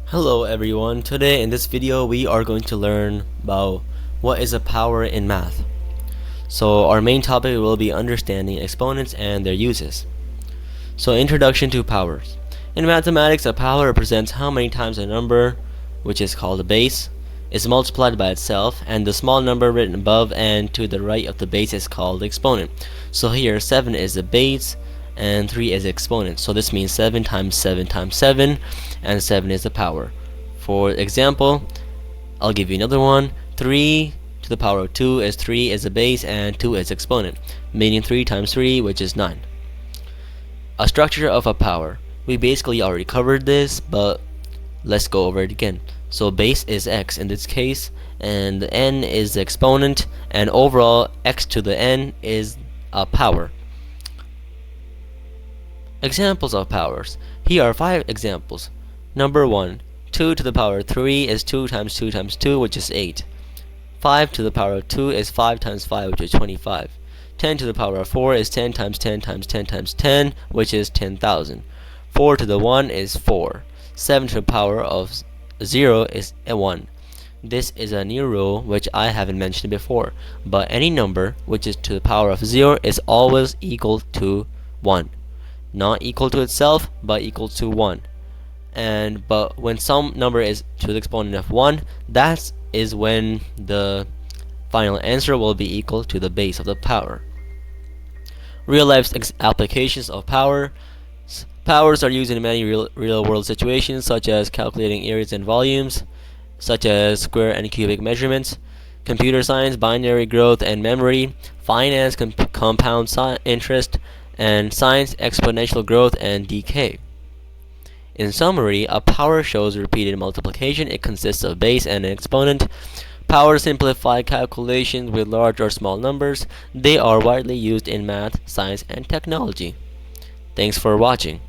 Hello everyone, today in this video we are going to learn about what is a power in math. So our main topic will be understanding exponents and their uses. So introduction to powers. In mathematics, a power represents how many times a number, which is called a base, is multiplied by itself, and the small number written above and to the right of the base is called the exponent. So here 7 is the base and 3 is the exponent. So this means 7 times 7 times 7, and 7 is the power. For example, I'll give you another one. 3 to the power of 2 is 3 is the base and 2 is exponent, meaning 3 times 3, which is 9. A structure of a power. We basically already covered this, but let's go over it again. So base is x in this case, and the n is the exponent, and overall x to the n is a power. Examples of powers. Here are 5 examples. Number 1. 2 to the power of 3 is 2 times 2 times 2, which is 8. 5 to the power of 2 is 5 times 5, which is 25. 10 to the power of 4 is 10 times 10 times 10 times 10, which is 10,000. 4 to the 1 is 4. 7 to the power of 0 is a 1. This is a new rule which I haven't mentioned before, but any number which is to the power of 0 is always equal to 1. Not equal to itself, but equal to 1. But when some number is to the exponent of 1, that is when the final answer will be equal to the base of the power. Real life applications of power. Powers are used in many real world situations, such as calculating areas and volumes, such as square and cubic measurements, computer science, binary growth and memory, finance, compound interest, and science, exponential growth and decay. In summary, a power shows repeated multiplication. It consists of a base and an exponent. Powers simplify calculations with large or small numbers. They are widely used in math, science, and technology. Thanks for watching.